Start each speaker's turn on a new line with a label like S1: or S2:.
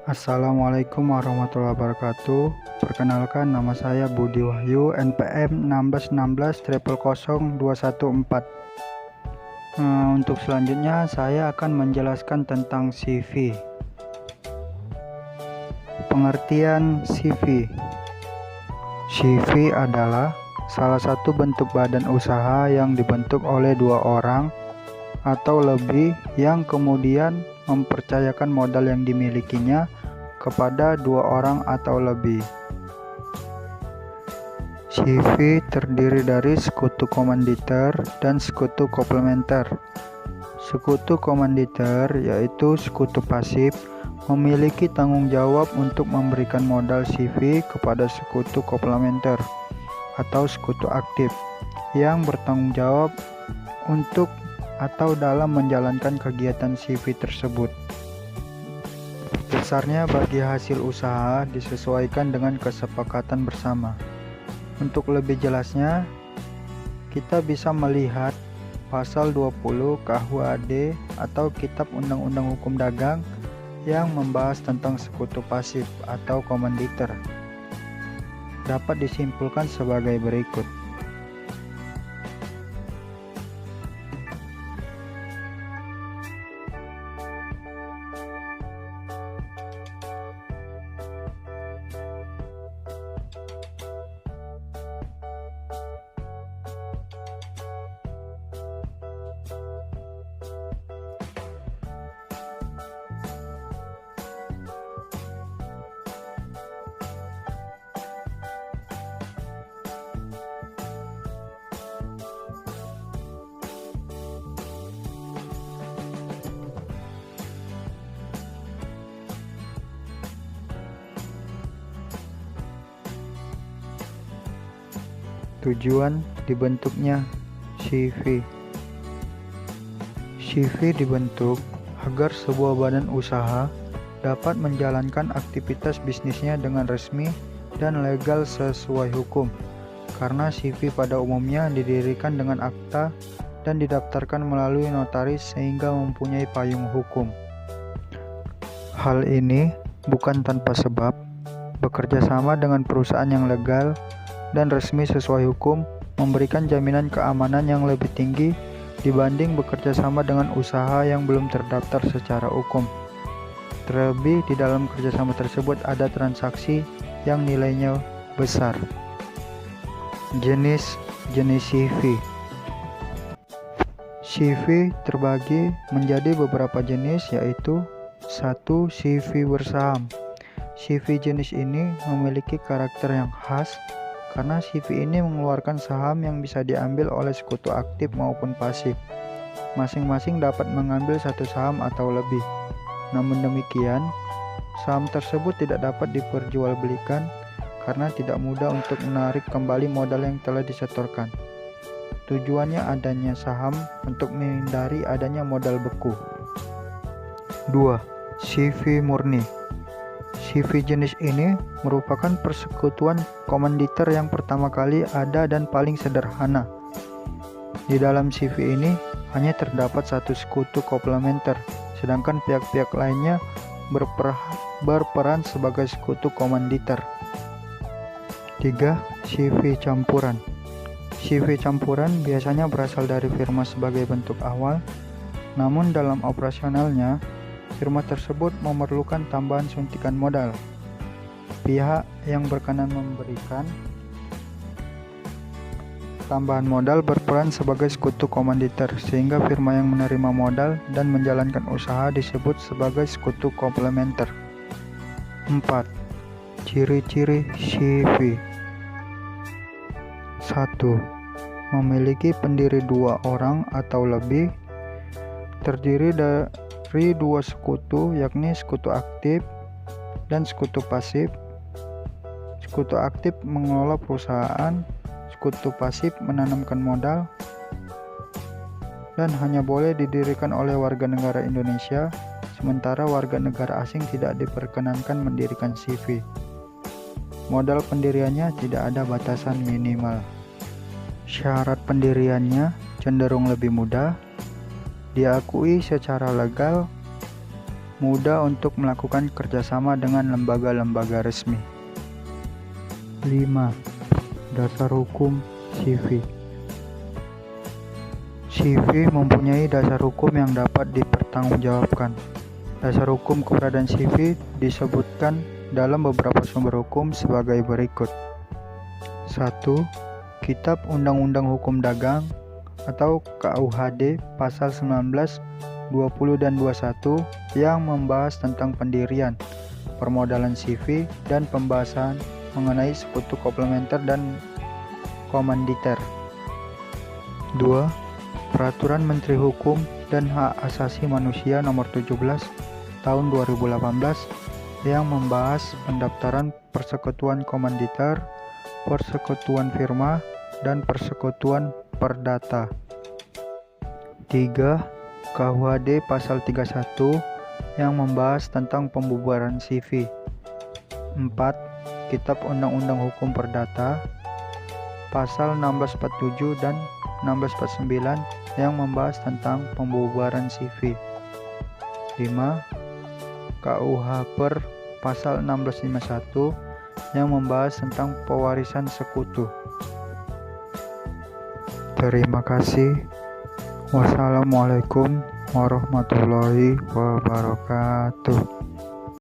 S1: Assalamualaikum warahmatullahi wabarakatuh. Perkenalkan, nama saya Budi Wahyu, NPM 161600214. Untuk selanjutnya saya akan menjelaskan tentang CV. Pengertian CV. CV adalah salah satu bentuk badan usaha yang dibentuk oleh dua orang atau lebih yang kemudian mempercayakan modal yang dimilikinya kepada dua orang atau lebih. CV terdiri dari sekutu komanditer dan sekutu komplementer. Sekutu komanditer yaitu sekutu pasif memiliki tanggung jawab untuk memberikan modal CV kepada sekutu komplementer atau sekutu aktif yang bertanggung jawab untuk atau dalam menjalankan kegiatan CV tersebut. Besarnya bagi hasil usaha disesuaikan dengan kesepakatan bersama. Untuk lebih jelasnya, kita bisa melihat pasal 20 KUHD atau Kitab Undang-Undang Hukum Dagang yang membahas tentang sekutu pasif atau komanditer. Dapat disimpulkan sebagai berikut. Tujuan dibentuknya CV. CV dibentuk agar sebuah badan usaha dapat menjalankan aktivitas bisnisnya dengan resmi dan legal sesuai hukum. Karena CV pada umumnya didirikan dengan akta dan didaftarkan melalui notaris sehingga mempunyai payung hukum. Hal ini bukan tanpa sebab. Bekerja sama dengan perusahaan yang legal dan resmi sesuai hukum memberikan jaminan keamanan yang lebih tinggi dibanding bekerja sama dengan usaha yang belum terdaftar secara hukum. Terlebih di dalam kerjasama tersebut ada transaksi yang nilainya besar. Jenis CV. CV terbagi menjadi beberapa jenis, yaitu 1. CV bersaham. CV jenis ini memiliki karakter yang khas karena CV ini mengeluarkan saham yang bisa diambil oleh sekutu aktif maupun pasif. Masing-masing dapat mengambil satu saham atau lebih. Namun demikian, saham tersebut tidak dapat diperjualbelikan karena tidak mudah untuk menarik kembali modal yang telah disetorkan. Tujuannya adanya saham untuk menghindari adanya modal beku. 2. CV murni. CV jenis ini merupakan persekutuan komanditer yang pertama kali ada dan paling sederhana. Di dalam CV ini hanya terdapat satu sekutu komplementer, sedangkan pihak-pihak lainnya berperan sebagai sekutu komanditer. 3. CV campuran. CV campuran biasanya berasal dari firma sebagai bentuk awal, namun dalam operasionalnya firma tersebut memerlukan tambahan suntikan modal. Pihak yang berkenan memberikan tambahan modal berperan sebagai sekutu komanditer, sehingga firma yang menerima modal dan menjalankan usaha disebut sebagai sekutu komplementer. 4. Ciri-ciri CV. 1. Memiliki pendiri dua orang atau lebih, terdiri dari dua sekutu, yakni sekutu aktif dan sekutu pasif. Sekutu aktif mengelola perusahaan, sekutu pasif menanamkan modal, dan hanya boleh didirikan oleh warga negara Indonesia, sementara warga negara asing tidak diperkenankan mendirikan CV. Modal pendiriannya tidak ada batasan minimal. Syarat pendiriannya cenderung lebih mudah, diakui secara legal, mudah untuk melakukan kerjasama dengan lembaga-lembaga resmi. 5. Dasar hukum CV. CV mempunyai dasar hukum yang dapat dipertanggungjawabkan. Dasar hukum keberadaan CV disebutkan dalam beberapa sumber hukum sebagai berikut. 1. Kitab Undang-Undang Hukum Dagang atau KUHD pasal 19, 20 dan 21 yang membahas tentang pendirian, permodalan CV dan pembahasan mengenai sekutu komplementer dan komanditer. 2. Peraturan Menteri Hukum dan Hak Asasi Manusia Nomor 17 Tahun 2018 yang membahas pendaftaran persekutuan komanditer, persekutuan firma, dan persekutuan perdata. 3. KUHD pasal 31 yang membahas tentang pembubaran CV. 4. Kitab Undang-Undang Hukum Perdata pasal 1647 dan 1649 yang membahas tentang pembubaran CV. 5. KUH Per pasal 1651 yang membahas tentang pewarisan sekutu. Terima kasih. Wassalamualaikum warahmatullahi wabarakatuh.